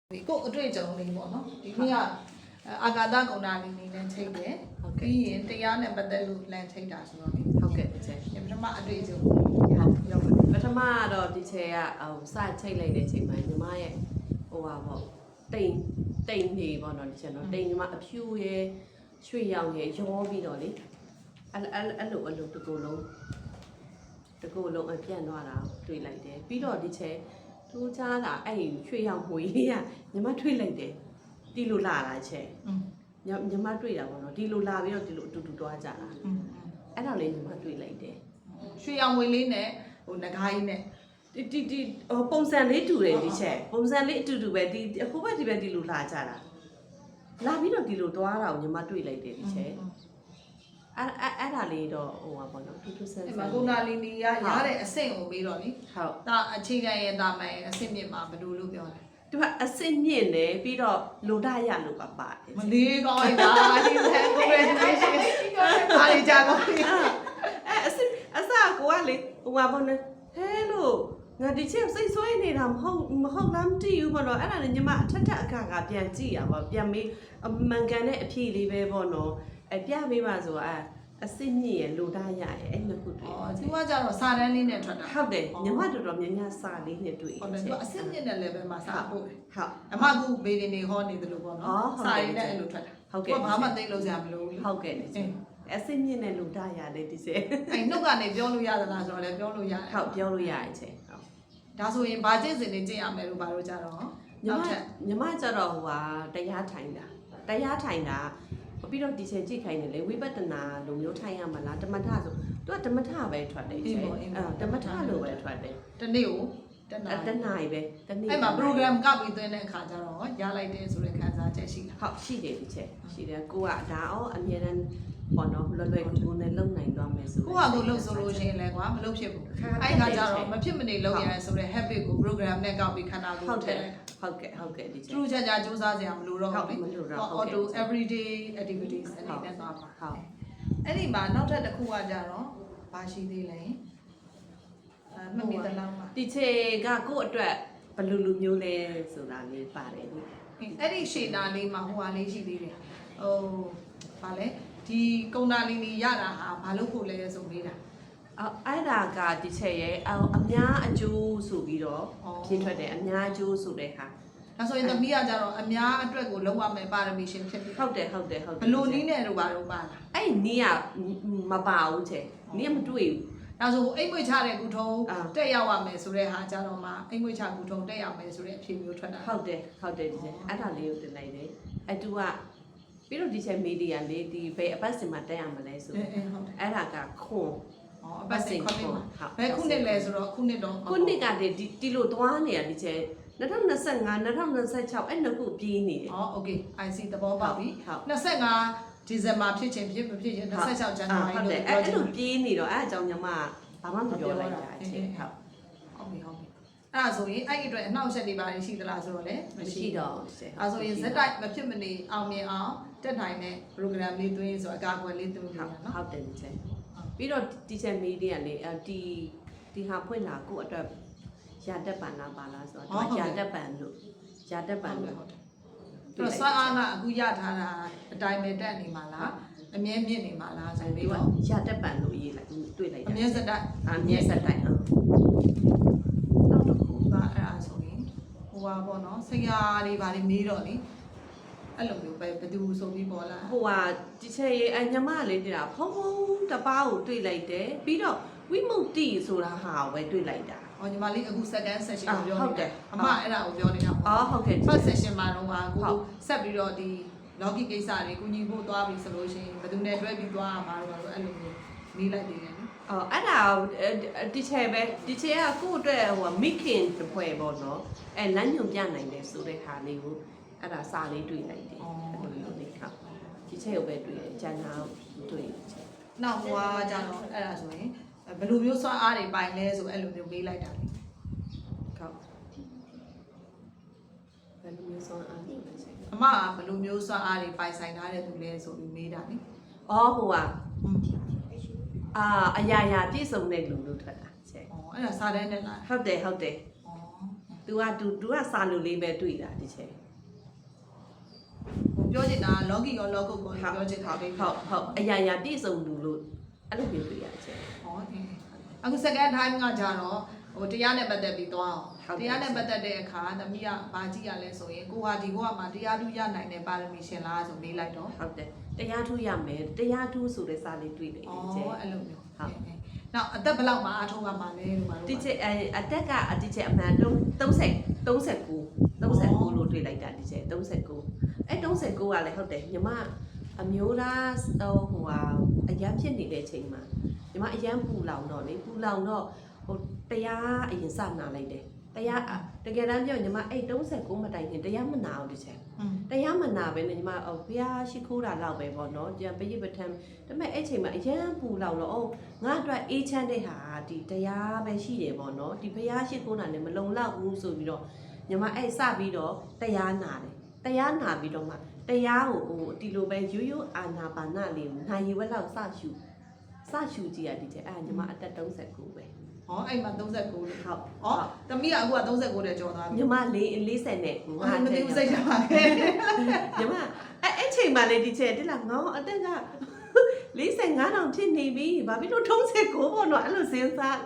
ကိုအတွေ့အကြုံလေးပေါ့နော်ဒီနေ့ကအာဂါသကုဏ္ဍလေးနေနဲ့ချိန်တယ်ပြီးရင်တရားနဲ့ပတ်သက်လို့လမ်းချိန်တာဆိုတော့လေဟုတ်ကဲ့ဒီချိန်ပထမအတွေ့အကြုံရောက်ပထမတော့ဒီချိန်ကစချိန်လိုက်တဲ့ချိန်မှာညီမရဲ့ဟိုပါပေါ့တိမ်နေပေါ့နော်ဒီချိန်တော့တိမ်ညီမအဖြူရဲ့ရွှေရောင်ရဲ့ရောပြီးတော့လေအဲ့လိုတကူလုံးအပြန့်သွားတာတွေ့လိုက်တယ်ပြီးတော့ဒီချိန်ထူးခြားတာအဲ့ရွှေရောင်မွေးလေးကညီမတွေ့လိုက်တယ်တီလိုလာတာချက်ညီမတွေ့တာပေါ့နော်ဒီလိုလာပြီးတော့ဒီလိုအတူတူတွားကြတာအဲ့ဒါလေးညီမတွေ့လိုက်တယ်ရွှေရောင်မွေလေးနဲ့ဟိုငကားကြီးနဲ့ဒီပုံစံလေးတူတယ်ဒီချက်ပုံစံလေးအတူတူပဲဒီအခုပဲဒီပဲဒီလိုလာကြတာလာပြီးတော့ဒီလိုတွားတာကိုညီမတွေ့လိုက်တယ်ဒီချက်အဲ့ဒါလေးတော့ဟိုပါပေါ့နော်တူဆန်းဆန်းအဲ့မှာကုဏလီနီကရတဲ့အဆင့်ကိုပြီးတော့လေဟုတ်ဒါအခြေခံရဲ့တာမှန်အဆင့်မြင့်မှာဘယ်လိုလုပ်ပြောလဲသူကအဆင့်မြင့်တယ်ပြီးတော့လိုဒရလို့ပါပါတယ်မလေးကောင်းလိုက်တာဒီဟန် congratulation အားရကြပါဘူးအဲ့အစကိုကလေဟိုပါပေါ့နော်ဟဲလို့ငါဒီချက်စိတ်ဆွဲနေတာမဟုတ်လားမသိဘူးပေါ့နော်အဲ့ဒါလည်းညီမအထက်အခါပြန်ကြည့်ရပါပြန်မေးမှန်ကန်တဲ့အဖြေလေးပဲပေါ့နော်ပြပေးပါဆိုအစစ်မြင့်ရလိုဒရရဲ့အဲ့နှစ်ခုတွေ့ဒီမှာကျတော့စာတန်းလေးနဲ့ထွက်တာဟုတ်တယ်ညီမတော်တော်များများစာလေးနဲ့တွေ့ဟုတ်တယ်သူအစစ်မြင့်တဲ့ level မှာစာပို့တယ်ဟုတ်အမကူဘေးနေဟောနေတယ်လို့ပေါ့နော်စာရင်းနဲ့အဲ့လိုထွက်တာဟုတ်ကဲ့ဘာမှသိလို့စရာမလိုဘူးဟုတ်ကဲ့အစစ်မြင့်တဲ့လိုဒရလေးဒီစဲအဲ့နှုတ်ကနေပြောလို့ရသလားဆိုတော့လည်းပြောလို့ရတယ်ဟုတ်ပြောလို့ရတယ်ချက်ဟုတ်ဒါဆိုရင်ဘာကျင့်စဉ်တွေကျင့်ရမယ်လို့ဘာလို့ကြတော့ညီမကျတော့ဟိုဟာတရားထိုင်တာပြီးတော့ဒီချိန်ကြည့်ခိုင်းတယ်လေဝိပဿနာလိုမျိုးထိုင်ရမှာလားဓမ္မထဆိုသူကဓမ္မထပဲထွက်တယ်ချက်ဓမ္မထလိုပဲထွက်တယ်တနေ့ကိုတနာရီပဲတနေ့အဲ့မှာ program ကပြီးသွင်းတဲ့အခါကျတော့ရလိုက်တယ်ဆိုတဲ့ခံစားချက်ရှိလားဟုတ်ရှိတယ်ဒီချက်ရှိတယ်ကိုကဒါအမြဲတမ်းပေါ့နော်လွယ်ကူနဲ့လုံနိုင်သွားမယ်ဆိုကိုကကိုလုံဆိုလို့ရှိရင်လည်းကွာမလုံဖြစ်ဘူးအဲ့ခါကျတော့မဖြစ်မနေလုံရဆိုတဲ့ habit ကို program နဲ့ကောက်ပြီးခန္ဓာကိုယ်ထည့်လိုက်ဟုတ်ကဲ့ဒီချက်သူကြစူးစမ်းစရာမလိုတော့ဘူးလေ auto everyday activities အနေနဲ့သွားပါဟုတ်အဲ့ဒီမှာနောက်ထပ်တစ်ခုကကြတော့ဘာရှိသေးလဲမမီတလောက်ပါဒီချိန်ကကို့အတွက်ဘလူလူမျိုးလဲဆိုတာလေးပါတယ်ဒီအဲ့ဒီရှေတာလေးမှာဟိုဟာလေးရှိသေးတယ်ဟိုဘာလဲဒီကုံတာလီနီရတာဟာဘာလို့ဖို့လဲဆိုပြီးတာအဲ့ဒါကဒီချက်ရဲ့အများအကျိုးဆိုပြီးတော့ဖြည့်ထွက်တယ်အများအကျိုးဆိုတဲ့ဟာဒါဆိုရင်သမီးကကြတော့အများအတွက်ကိုလုံးဝမယ်ပါရမီရှင်ဖြစ်ပြီဟုတ်တယ်ဘလို့နီးနဲ့တော့ဘာလို့ပါလားအဲ့နီးကမပါဘူးချက်နီးကမတွေ့ဘူးဒါဆိုအိမ်မွေချတဲ့ကုထုံးတက်ရောက်ရမယ်ဆိုတဲ့ဟာကြတော့မှအိမ်မွေချကုထုံးတက်ရောက်မယ်ဆိုတဲ့အဖြေမျိုးထွက်တာဟုတ်တယ်ဒီချက်အဲ့ဒါလေးကိုတင်လိုက်တယ်အတူကပြီးတော့ဒီချက်မီဒီယာလေးဒီဘယ်အပတ်စင်မှာတက်ရမလဲဆိုအဲ့ဒါကခွန်အပတ်စင်ခွန်ဘယ်ခုနှစ်လဲဆိုတော့ခုနှစ်တော့ခုနှစ်ကဒီလိုသွားနေရဒီချက်2025 2026အဲ့နှစ်ခုပြေးနေတယ်โอเค IC သဘောပေါက်ပြီ25ဒီဇင်ဘာဖြစ်ချင်ဖြစ်မဖြစ်ချင်26ဇန်နဝါရီလို့အဲ့လိုပြေးနေတော့အဲ့အကြောင်းညီမဘာမှမပြောလိုက်တာအချင်းဟုတ်ပြီအဲ့ဒါဆိုရင်အဲ့ဒီအတွက်အနှောက်အယှက်တွေပါရှိသလားဆိုတော့လည်းမရှိတော့ဘူးအဲ့ဆိုရင်ဇက်တိုက်မဖြစ်မနေအောင်မြင်အောင်တက်နိုင်တဲ့ program လေးသွင်းဆိုအကာအကွယ်လေးသွင်းရအောင်နော်ဟုတ်တယ်ချင်းပြီးတော့ teacher media လေးဒီဟာဖွင့်လာကိုအတွက်ရာတက်ပန်လားပါလားဆိုတော့ရာတက်ပန်လို့ဟုတ်တယ်သူဆွမ်းအားကအခုရထားတာအတိုင်းပဲတက်နေမှာလားအမြဲမြင့်နေမှာလားဆိုပြီးတော့ရာတက်ပန်လို့ရေးလိုက်တွေ့လိုက်တာအမြဲစက်တိုက်ဟုတ်နောက်တစ်ခုကအဲ့ဒါဆိုရင်ဟိုပါပေါ့နော်ဆရာတွေဗာတွေမေးတော့လေအဲ့လိုမျိုးပဲဘယ်သူဆိုပြီးပေါ်လာဟိုဟာဒီချက်ရေးအညီမလေးတည်းတာဖုံတပားကိုတွေ့လိုက်တယ်ပြီးတော့ဝိမု ക്തി ဆိုတာဟာပဲတွေ့လိုက်တာညီမလေးအခု second session ကိုပြောနေတာအမအဲ့ဒါကိုပြောနေတာဟုတ်ကဲ့ first session မှာတော့ကိုဆက်ပြီးတော့ဒီ logic ကိစ္စတွေကိုညီဖို့သွားပြီဆိုလို့ရှိရင်ဘယ်သူနဲ့တွဲပြီးသွားမှာတော့အဲ့လိုမျိုးမေးလိုက်သေးတယ်နော်အဲ့ဒါဒီချေကကို့အတွက်ဟိုမိခင်တစ်ဖွဲ့ပေါ့နော်လမ်းညွန်ပြနိုင်တယ်ဆိုတဲ့ဟာလေးကိုအဲ့ဒါစာလေးတွေ့လိုက်တယ်အဲ့လိုမျိုးလေးဟုတ်ဒီချေကိုပဲတွေ့တယ်ကျန်တာတွေ့တယ်နောက်ဟိုကကြတော့အဲ့ဒါဆိုရင်ဘယ်လိုမျိုးစွမ်းအားတွေပိုင်လဲဆိုအဲ့လိုမျိုးမေးလိုက်တာလေဟုတ်ဘယ်လိုမျိုးစွမ်းအားတွေလဲအမကဘယ်လိုမျိုးစွမ်းအားတွေပိုင်ဆိုင်ထားတဲ့သူလဲဆိုပြီးမေးတာလေဟိုကအရာပြည့်စုံတဲ့လူလို့ထွက်တာအဲ့ဒါစာတန်းနဲ့လားဟုတ်တယ် သူကစာလူလေးပဲတွေ့တာဒီချက် ဟိုပြောချင်တာလော်ဂီရောလောကုတ်ကိုပြောချင်တာလေး ဟုတ်အရာပြည့်စုံလူလို့အဲ့လိုမျိုးတွေ့ရချက် ဟုတ်ကဲ့အခု second time ကကြတော့ဟိုတရားနဲ့ပတ်သက်ပြီးသွားအောင်တရားနဲ့ပတ်သက်တဲ့အခါသမီးကဘာကြည့်ရလဲဆိုရင်ကိုဟာဒီဘဝမှာတရားထူးရနိုင်တဲ့ပါရမီရှင်လားဆိုမေးလိုက်တော့ ဟုတ်တယ်တရားထူးရမယ်တရားထူးဆိုတဲ့စာလေးတွေ့တယ် อ๋อ ဒီချက် အဲ့လိုမျိုးဟုတ်နောက်အသက်ဘယ်လောက်မှအားထုတ်ရမှာလဲလို့ပါတော့ ဒီချက်အတက်ကဒီချက်အမှန်39လို့တွေ့လိုက်တာဒီချက်39အဲ့39ကလည်းဟုတ်တယ်ညီမအမျိုးသားဟိုဟာအရန်ဖြစ်နေတဲ့ချိန်မှာညီမအရန်ပူလောင်တော့လေပူလောင်တော့ဟိုတရားအရင်စနာလိုက်တယ်တရားတကယ်တမ်းပြောညီမအဲ့39မတိုင်ခင်တရားမနာအောင်ဒီချက်တရားမနာပဲနဲ့ညီမဘုရားရှိခိုးတာလောက်ပဲပေါ့နော်ကြံပရိပထံဒါပေမဲ့အဲ့ချိန်မှာအရန်ပူလောင်တော့အော်ငါအတွက်အေးချမ်းတဲ့ဟာဒီတရားပဲရှိတယ်ပေါ့နော်ဒီဘုရားရှိခိုးတာနဲ့မလုံလောက်ဘူးဆိုပြီးတော့ညီမအဲ့စပြီးတော့တရားနာတယ်တရားနာပြီးတော့မှတရားကိုဟိုဒီလိုပဲရိုးရိုးအာနာပါနလေးကိုနိုင်ရွက်လောက်စရှုကြည့်ရဒီချက်အဲ့ညီမအသက်39ပဲ ဟောအဲ့မှာ39လို့ ဟုတ် ဟောသမီးကအခုက39တဲ့ကြော်သွားပြီ ညီမ40နဲ့ ငါမသိဘူးစိတ်ချပါခဲ့ ညီမအဲ့ချိန်မှာလေဒီချက်တိလာငေါအသက်က45တောင်ဖြစ်နေပြီဘာဖြစ်လို့39ပေါ့နော်အဲ့လိုစဉ်းစား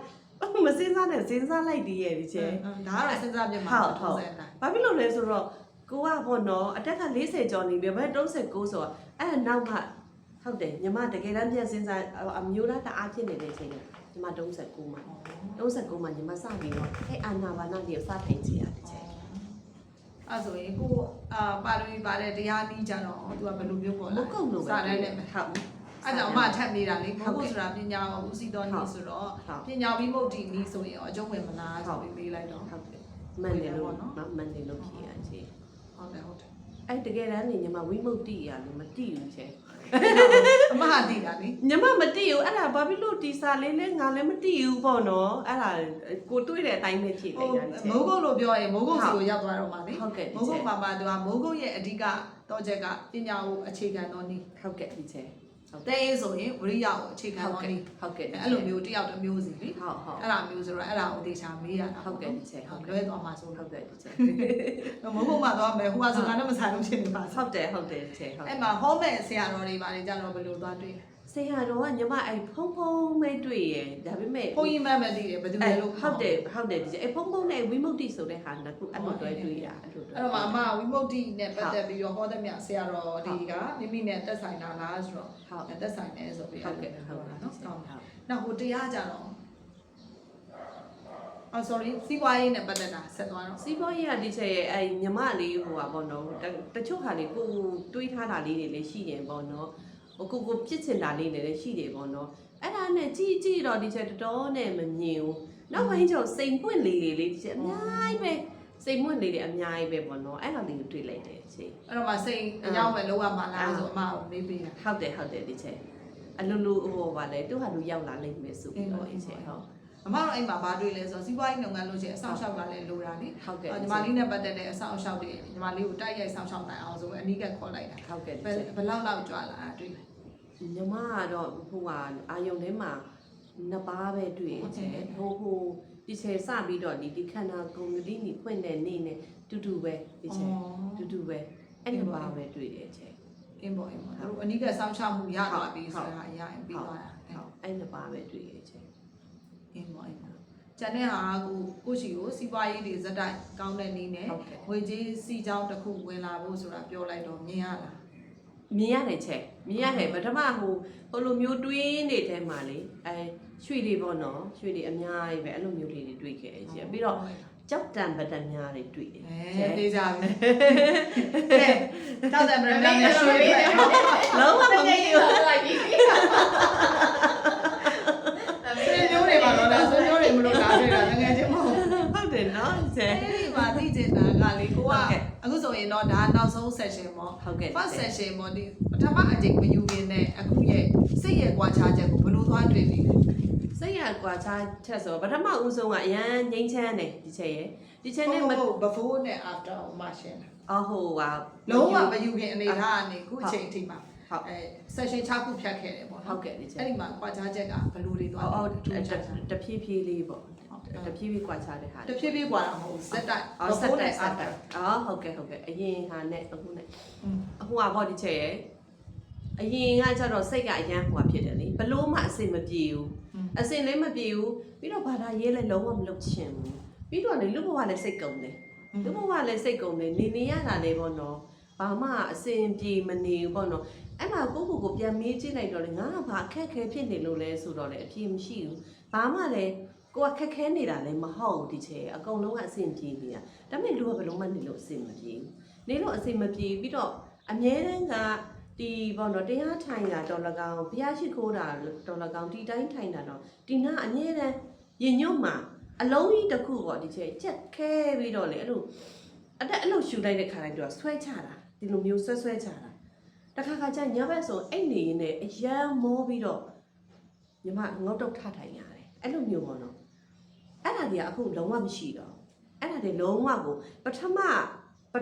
မစဉ်းစားနဲ့စဉ်းစားလိုက်ဒီရဲ့ဒီချက် ဒါကတော့စဉ်းစားပြမှာ ဟုတ်ဘာဖြစ်လို့လဲဆိုတော့ကိုကပေါ့နော်အသက်က40ကျော်နေပြီဘယ်39ဆိုတော့အဲ့နောက်မှဟုတ်တယ်ညီမတကယ်တမ်းပြန်စဉ်းစားအမျိုးသားတအားဖြစ်နေတဲ့ချိန်ကညီမ39မှာညီမစပြီးတော့အဲ့အာနာပါနလေးကိုစထိုင်ကြည့်ရတဲ့ချိန် အဲ့ဆိုရင်ကိုပါရမီပါတဲ့တရားနီးကြတော့သူကဘယ်လိုမျိုးပေါ့လဲ မကုတ်လို့ပဲ စာတိုင်းနဲ့ဟုတ် ဟုတ် အဲ့ကြောင့်အမထပ်နေတာလေဘုဟုဆိုတာပညာကိုဦးစီးတော်နီးဆိုတော့ပညာပြီးမုတ်တီနီးဆိုရင်အကျုံးဝင်မလားဆိုပြီးမေးလိုက်တော့ ဟုတ်တယ်မန်တယ်လို့နော်မန်တယ်လို့ဖြေရချေ ဟုတ်တယ်ဟုတ်တယ် အဲ့တကယ်တမ်းနေညီမဝိမု ക്തി ရလို့မတိဘူးချေ အမဟာတည်တာလေ ညီမမတိဘူးအဲ့ဒါဘာဖြစ်လို့ဒီစာလေးလဲငါလည်းမတိဘူးပေါ့နော်အဲ့ဒါကိုတွေးတဲ့အတိုင်းပဲဖြေလိုက်တာချေ မိုးကုတ်လို့ပြောရင်မိုးကုတ်စီကိုရောက်သွားတော့မှာလေ ဟုတ်ကဲ့ မိုးကုတ်မှာပါသူကမိုးကုတ်ရဲ့အဓိကတော့ချက်ကပညာကိုအခြေခံတော်နည်း ဟုတ်ကဲ့ဒီချေ တဲ့အေးဆိုရင်ဝရိယကိုအခြေခံတော်နည်း ဟုတ်ကဲ့ အဲ့လိုမျိုးတယောက်တစ်မျိုးစီလေ ဟုတ်ဟုတ် အဲ့ဒါမျိုးဆိုတော့အဲ့ဒါကိုသေချာမေးရတာ ဟုတ်ကဲ့ဒီချေဟုတ် လွဲသွားမှာဆို ဟုတ်ကဲ့ဒီချေ မိုးကုတ်မှာတော့မယ်ဟိုကဆိုကတော့မဆိုင်လို့ဖြစ်နေပါ ဟုတ်တယ်ဒီချေဟုတ် အဲ့မှာဟောမဲ့ဆရာတော်တွေပါလေကြတော့ဘယ်လိုသွားတွေ့ ဆရာတော်ကညီမအဲ့ဖုံဖုံမဲတွေ့ရဒါပေမဲ့ ဘုန်းကြီးမမသိတယ်ဘယ်သူလဲလို့ ဟုတ်တယ်ဒီချေအဲ့ဖုံဖုံနဲ့ဝိမု ക്തി ဆိုတဲ့ဟာနှစ်ခုအဲ့လိုတွဲတွေ့ရအဲ့လိုတွဲ အဲ့တော့မှအမဝိမု ക്തി နဲ့ပတ်သက်ပြီးတော့ဟောတဲ့မြဆရာတော်တွေကမိမိနဲ့သက်ဆိုင်တာလားဆိုတော့ ဟုတ် သက်ဆိုင်တယ်ဆိုပြီး ဟုတ်ကဲ့ ဟုတ် ဟုတ် တာ နော် နော်နောက်ဟိုတရားကြတော့sorry စီးပွားရေးနဲ့ပတ်သက်တာဆက်သွားတော့ စီးပွားရေးကဒီချက်ရဲ့အဲ့ညီမလေးဟိုပါပေါ့နော်တချို့ဟာလေးကိုတွေးထားတာလေးတွေလည်းရှိတယ်ပေါ့နော်ဟိုကိုပြစ်ချင်တာလေးတွေလည်းရှိတယ်ပေါ့နော်အဲ့ဒါနဲ့ကြည့်တော့ဒီချက်တော်နဲ့မမြင်ဘူးနောက်ပိုင်းကျတော့စိန်ပွင့်လေးတွေလေးဒီချက်အများကြီးပဲစိန်ပွင့်လေးတွေအများကြီးပဲပေါ့နော်အဲ့ဒါလေးကိုတွေးလိုက်တယ်ရှင် အဲ့တော့မှစိတ်အကြောင်းပဲလောကမှာလားဆိုအမကိုမေးပေးတာ ဟုတ်တယ်ဒီချက်အလိုလိုဟိုပါလေသူဟာလူရောက်လာလိမ့်မယ်ဆိုပြီးတော့ဒီချက်ဟုတ် အမတို့အိမ်မှာဘာတွေ့လဲဆိုတော့စီးပွားရေးလုပ်ငန်းလုပ်ချင်အဆောင်ရှောက်ကလည်းလိုတာလေ ဟုတ်ကဲ့ ညီမလေးနဲ့ပတ်သက်တဲ့အဆောင်ရှောက်တွေညီမလေးကိုတိုက်ရိုက်ဆောင်ရှောက်နိုင်အောင်ဆိုအနီးကခေါ်လိုက်တာ ဟုတ်ကဲ့ ဘယ်လောက်ကြွာလာတွေ့လဲ ညီမကတော့ဟိုဟာအာယုံထဲမှာနှစ်ပါးပဲတွေ့ရချင်ဟိုဒီချေစပြီးတော့ဒီခန္ဓာကိုယ်ကလေးညီဖွင့်တဲ့နေ့နဲ့တူပဲဒီချေတူပဲအဲ့နှစ်ပါးပဲတွေ့ရချင် အင်းပေါ့တို့အနီးကဆောင်ရှောက်မှုရသွားပြီဆိုတာအရင်ပြီးသွားတာ ဟုတ်အဲ့နှစ်ပါးပဲတွေ့ရချင် အင်းပေါ့ကျန်တဲ့ဟာကိုရှိကိုစီးပွားရေးတွေဇက်တိုက်ကောင်းတဲ့နည်းနဲ့ငွေကြေးစီးကြောင်းတစ်ခုဝင်လာဖို့ဆိုတာပြောလိုက်တော့မြင်ရလား မြင်ရတယ်ချက်မြင်ရတယ်ပထမဟိုလိုမျိုးတွင်းနေထဲမှာလေအဲရွှေတွေပေါ့နော်ရွှေတွေအများကြီးပဲအဲ့လိုမျိုးလေးတွေတွေ့ခဲ့ချင်ပြီးတော့ကြောက်တံပဒံများတွေတွေ့တယ် တေးကြပြီတောက်တယ်ဗရန်ဒါနဲ့ရွှေတွေ လုံးဝမမြင်ဘူး လိုက်ပြီ ဆွေမျိုးတွေပါတော့လားဆွေမျိုးတွေမလို့လာတွေ့တာငယ်ချင်းမဟုတ် ဟုတ်တယ်နော်ချက် အဲ့ဒီမှာသိချင်တာကလေကိုကအခုဆိုရင်တော့ဒါနောက်ဆုံး session ပေါ့ ဟုတ်ကဲ့ first session ပေါ့ဒီပထမအကြိမ်မယူခင်နဲ့အခုရဲ့စိတ်ရဲ့ကွာခြားချက်ကိုဘယ်လိုသွားတွေ့လဲ စိတ်ရကွာချာချက်ဆိုပထမဦးဆုံးကအရန်ငိမ့်ချမ်းတယ်ဒီချက်ရဲ့ဒီချက်နဲ့ before နဲ့ after ကိုမှရှင်းတာ အဟိုက လုံးဝမယူခင်အနေထားကနေခုအချိန်အထိမှာ ဟုတ် session 6ခုဖြတ်ခဲ့တယ်ပေါ့ ဟု နော် တ်ကဲ့ဒီချက် အဲ့ဒီမှာကွာခြားချက်ကဘယ်လိုတွေသွား အော်တဖြည်းဖြည်းလေးပေါ့ ဟုတ်တယ် တဖြည်းဖြည်းကွာခြားတဲ့ဟာ တဖြည်းဖြည်းกว่าတာမဟုတ်စက်တိုက် ဆက်တိုက်ဟုတ်ကဲ့အရင်ဟာနဲ့အခုနဲ့အခုကပေါ့ဒီချက်ရဲ့အရင်ကကျတော့စိတ်ကအရန်ဟိုကဖြစ်တယ်လေဘလို့မှအစင်မပြေဘူးအစင်လည်းမပြေဘူးပြီးတော့ဘာသာရေးလည်းလုံးဝမလုပ်ချင်ဘူးပြီးတော့လေလူဘဝလည်းစိတ်ကုန်တယ်လူဘဝလည်းစိတ်ကုန်တယ်နေရတာလည်းပေါ့နော်ဘာမှအစင်ပြေမနေဘူးပေါ့နော်အဲ့မှာကိုပြန်မေးကြည့်လိုက်တော့လေငါကဘာအခက်ခဲဖြစ်နေလို့လဲဆိုတော့လေအပြေမရှိဘူးဘာမှလည်းကိုကခက်ခဲနေတာလည်းမဟုတ်ဘူးဒီချက်အကုန်လုံးကအဆင်ပြေနေတာဒါပေမဲ့လူကဘယ်လုံးမှနေလို့အဆင်မပြေဘူးနေလို့အဆင်မပြေပြီးတော့အမြဲတမ်းကဒီဘောနော်တရားထိုင်တာတော်လကောင်ဘုရားရှိခိုးတာတော်လကောင်ဒီတိုင်းထိုင်တာတော့ဒီနာအမြဲတမ်းရင်ညွတ်မှာအလုံးကြီးတစ်ခုပေါ့ဒီချက်ချက်ခဲပြီးတော့လေအဲ့လိုအဲ့လိုရှူလိုက်တဲ့ခါတိုင်းတော့ဆွဲချတာဒီလိုမျိုးဆွဲချတာတခါကျညဘက်ဆိုအိတ်နေနေအရန်မောပြီးတော့ညီမငုတ်တုတ်ထထိုင်ရတယ်အဲ့လိုမျိုးပေါ့နော်အဲ့ဒါတွေကအခုလုံးဝမရှိတော့အဲ့ဒါတွေလုံးဝကိုပ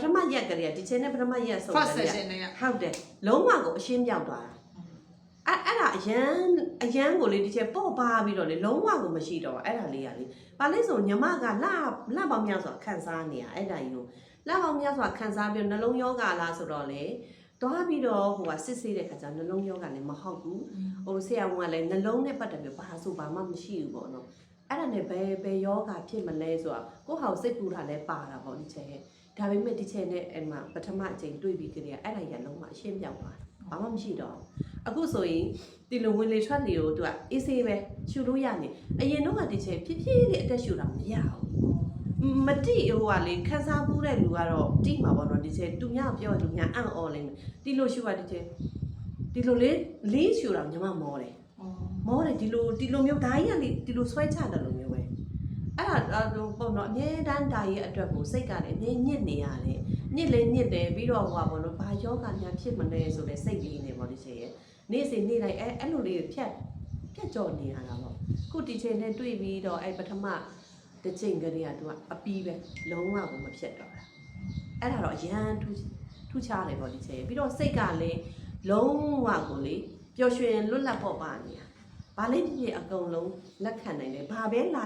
ထမရက်ကလေးကဒီချိန်နဲ့ပထမရက်ဆုံးတယ် first session နဲ့ဟုတ်တယ်လုံးဝကိုအရှင်းပြောက်သွားတာအဲ့ဒါအရန်ကိုလေဒီချိန်ပေါ့ပါပြီးတော့လေလုံးဝကိုမရှိတော့အဲ့ဒါလေးကလေဘာလဲဆိုညီမကလှပေါင်းများစွာခံစားနေရအဲ့ဒါကြီးကိုလှပေါင်းများစွာခံစားပြီးနှလုံးယောဂလားဆိုတော့လေသွားပြီးတော့ဟိုကစစ်ဆေးတဲ့ခါကျနှလုံးယောဂလည်းမဟုတ်ဘူးဟိုဆရာဝန်ကလည်းနှလုံးနဲ့ပတ်သက်ပြီးဘာဆိုဘာမှမရှိဘူးပေါ့နော်အဲ့ဒါနဲ့ဘယ်ယောဂဖြစ်မလဲဆိုတာကိုယ့်ဟာစိတ်ပူတာလည်းပါတာပေါ့ဒီချက်ရဲ့ဒါပေမဲ့ဒီချက်နဲ့အဲ့မှာပထမအချိန်တွေ့ပြီးကြတဲ့အဲ့ဒါကြီးလုံးဝအရှင်းပြောက်သွားဘာမှမရှိတော့အခုဆိုရင်ဒီလိုဝင်လေထွက်လေကိုသူကအေးဆေးပဲရှူလို့ရနေအရင်တော့ကဒီချက်ဖြည်းဖြည်းလေးအသက်ရှူတာမရဘူးမတိဟိုကလေခန်းစားပူးတဲ့လူကတော့တိမှာပေါ့နော်ဒီချက်သူများပြောသူများအံ့ဩလိမ့်မယ်ဒီလိုရှူရဒီချက်ဒီလိုလေးရှူတာညီမမောတယ်ဒီလိုမျိုးဓာကြီးကလေဒီလိုဆွဲချတယ်လို့မျိုးပဲအဲ့ဒါပေါ့နော်အမြဲတမ်းဓာကြီးအတွက်ကိုစိတ်ကလည်းအမြဲညစ်နေရတယ်ညစ်တယ်ပြီးတော့ဟိုပါပေါ့နော်ဘာယောဂများဖြစ်မလဲဆိုတဲ့စိတ်လေးနေပေါ့ဒီချက်ရဲ့နေ့စဉ်နေ့တိုင်းအဲ့လိုလေးဖြတ်ကြော်နေရတာပေါ့ခုဒီချက်နဲ့တွေ့ပြီးတော့အဲ့ပထမတစ်ချိန်ကလေးကသူကအပီးပဲလုံးဝကိုမဖြစ်တော့တာအဲ့ဒါတော့အရန်ထူးခြားတယ်ပေါ့ဒီချက်ပြီးတော့စိတ်ကလည်းလုံးဝကိုလေပျော်ရွှင်လွတ်လပ်ပေါ့ပါနေတာဘာလေးဖြစ်အကုန်လုံးလက်ခံနိုင်တယ်ဘာပဲလာ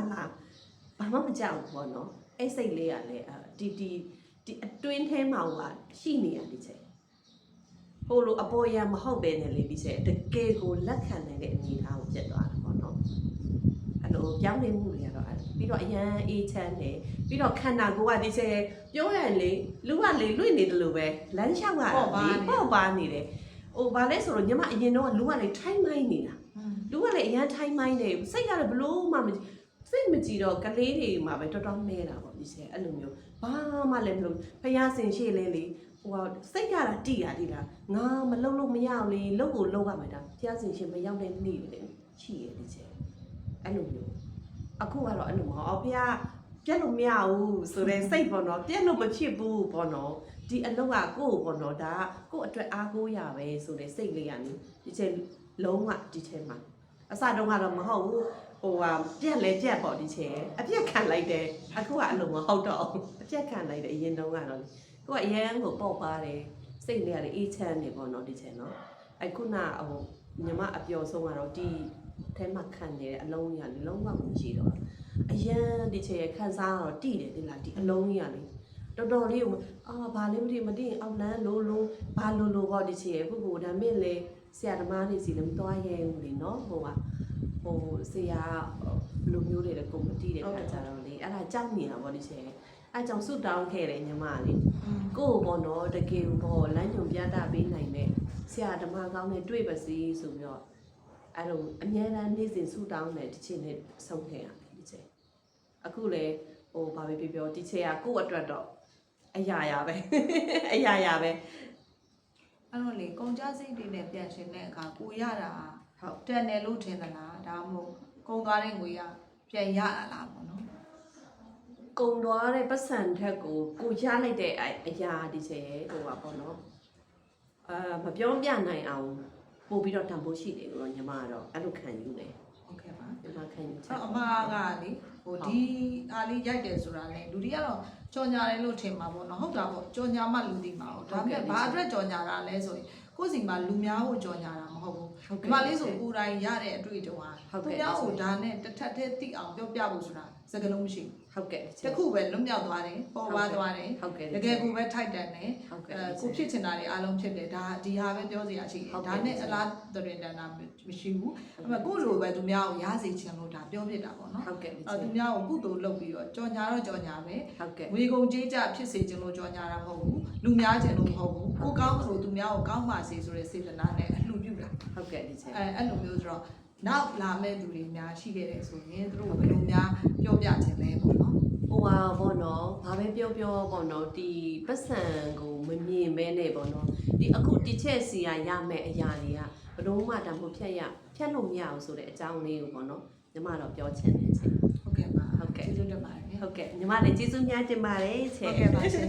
ဘာမှမကြောက်ဘူးပေါ့နော်အဲ့စိတ်လေးကလည်းဒီအတွင်းထဲမှာကရှိနေရဒီချက်ဟိုလိုအပေါ်ရမဟုတ်ပဲနဲ့လေဒီချက်တကယ်ကိုလက်ခံနိုင်တဲ့အနေအထားကိုပြတ်သွားတာပေါ့နော်အဲ့လိုပြောင်းလဲမှုတွေကတော့ပြီးတော့အရန်အေးချမ်းတယ်ပြီးတော့ခန္ဓာကိုယ်ကဒီချက်ပြောရရင်လေလူကလေလွင့်နေတယ်လို့ပဲလမ်းလျှောက်ကပေါ့ပါနေတယ်ဟိုဘာလဲဆိုတော့ညီမအရင်တော့လူကလေထိုင်းမိုင်းနေတာလူကလည်းအရန်ထိုင်းမိုင်းနေစိတ်ကလည်းဘလို့မှစိတ်မကြည့်တော့ကလေးတွေမှာပဲတော်တော်နေတာပေါ့ဒီချက်အဲ့လိုမျိုးဘာမှလည်းမလုပ်ဖျားစင်ရှိလဲလေဟိုစိတ်ကတိရတိလားငါမလုပ်လို့မရအောင်လေလုပ်ကိုလုပ်ရမှာဒါဖျားစင်ရှိမရောက်တဲ့နေ့လေရှိရဒီချက်အဲ့လိုမျိုးအခုကတော့အဲ့လိုမဟုတ်ဖျားပြက်လို့မရဘူးဆိုတဲ့စိတ်ပေါ့နော်ပြက်လို့မဖြစ်ဘူးပေါ့နော်ဒီအလုပ်ကကိုယ့်ပေါ့နော်ဒါကကိုယ့်အတွက်အားကိုးရပဲဆိုတဲ့စိတ်လေးကနေဒီချက်လုံးဝဒီချက်မှာအစတုန်းကတော့မဟုတ်ဘူးဟိုပြက်ပေါ့ဒီချက်အပြက်ခံလိုက်တယ်အခုကအလိုမဟုတ်တော့အပြက်ခံလိုက်တယ်အရင်တုန်းကတော့ကိုကအရန်ကိုပေါ့ပါတယ်စိတ်လေးကအေးချမ်းနေပေါ့နော်ဒီချက်နော်အခုနဟိုညီမအပျော်ဆုံးကတော့ဒီထဲမှာခံနေတဲ့အလုံးကြီးကလုံးဝမရှိတော့အရန်ဒီချက်ရခံစားတော့တိတယ်ဒီလားဒီအလုံးကြီးကလေတော်တော်လေးကိုဘာလေးမသိရင်အောက်လန်းလုံးဘာလိုပေါ့ဒီချက်ရခုဒါမင်းလေဆရာသမားတွေစီလည်းမသွားရဲဘူးလေနော်ဟိုဆရာလူမျိုးတွေလည်းကိုမတိတဲ့ခါကြတော့လေအဲ့ဒါကြောက်နေတာပေါ့ဒီချက်အဲ့ကြောင့်ဆုတောင်းခဲ့တယ်ညီမလေးကို့ဘောနော်တကယ်ဘောလမ်းညွန်ပြတာပေးနိုင်တဲ့ဆရာဓမ္မကောင်းနဲ့တွေ့ပါစီဆိုပြီးတော့အဲ့လိုအများအားနေ့စဉ်ဆုတောင်းတယ်ဒီချက်နဲ့ဆုံးခဲ့ရတယ်ဒီချက်အခုလေဟိုဘာပဲပြောဒီချက်ကကို့အတွက်တော့အရာပဲအရာပဲအဲ့တော့လေကုန်ကြစိတ်တွေနဲ့ပြန်ရှင်တဲ့အခါကိုရတာဟုတ်တက်တယ်လို့ထင်သလားဒါမှမဟုတ်ကုန်သွားတဲ့ငွေကပြန်ရတာလားပေါ့နော်ကုန်သွားတဲ့ပတ်စံထက်ကိုရလိုက်တဲ့အရာဒီချက်ဟိုပါပေါ့နော်မပြောပြနိုင်အောင်ပို့ပြီးတော့တန်ဖိုးရှိတယ်လို့ညီမကတော့အဲ့လိုခံယူတယ်ဟုတ်ကဲ့ပါညီမခံယူချက်အမကလေဟိုဒီအားလေးရိုက်တယ်ဆိုတာလေလူတွေကတော့ကြော်ညာတယ်လို့ထင်မှာပေါ့နော်ဟုတ်တာပေါ့ကြော်ညာမှလူသိမှာပေါ့ဒါပေမဲ့ဘာအတွက်ကြော်ညာတာလဲဆိုရင်ကိုယ်စီမှာလူများကိုကြော်ညာတာမဟုတ်ဘူးဒီမှာလေးဆိုကိုယ်တိုင်ရတဲ့အတွေ့အကြုံဟာသူများကိုဒါနဲ့တစ်ထပ်တည်းသိအောင်ပြောပြဖို့ဆိုတာ စကလုံးမရှိ ဟုတ်ကဲ့ တခုပဲလွတ်မြောက်သွားတယ်ပေါ်ပါသွားတယ် ဟုတ်ကဲ့ တကယ်ကိုပဲထိုက်တန်တယ် ဟုတ်ကဲ့ ကိုဖြစ်ချင်တာတွေအားလုံးဖြစ်တယ်ဒါဒီဟာပဲပြောစရာရှိတယ်ဒါနဲ့အလားတရင်တန်တာမရှိဘူးအဲ့မဲ့ကိုလိုပဲသူများကိုရစေချင်လို့ဒါပြောပြတာပေါ့နော် ဟုတ်ကဲ့ သူများကိုကုသိုလ်လုပ်ပြီးတော့ကြော်ညာတော့ကြော်ညာပဲ ဟုတ်ကဲ့ ငွေကုန်ကြေးကြဖြစ်စေချင်လို့ကြော်ညာတာမဟုတ်ဘူးလူများချင်လို့မဟုတ်ဘူးကိုကောင်းသလိုသူများကိုကောင်းပါစေဆိုတဲ့စေတနာနဲ့အလှပြုတာ ဟုတ်ကဲ့ဒီချက် အဲ့လိုမျိုးဆိုတော့နောက်လာမဲ့သူတွေများရှိခဲ့တယ်ဆိုရင်သူတို့ဘယ်လိုများပြောပြချင်လဲပေါ့နော် ဟိုဟာပေါ့နော်ဘာပဲပြောပေါ့နော်ဒီပတ်စံကိုမမြင်မဲနဲ့ပေါ့နော်ဒီအခုဒီချက်စီကရမယ်အရာတွေကဘလို့မှဒါမှဖြတ်လို့မရဘူးဆိုတဲ့အကြောင်းလေးကိုပေါ့နော်ညီမတော့ပြောချင်တယ်ချက် ဟုတ်ကဲ့ပါ ဟုတ်ကဲ့ ကျေးဇူးတင်ပါတယ် ဟုတ်ကဲ့ညီမလည်းကျေးဇူးများတင်ပါတယ်ချက် ဟုတ်ကဲ့ပါရှင်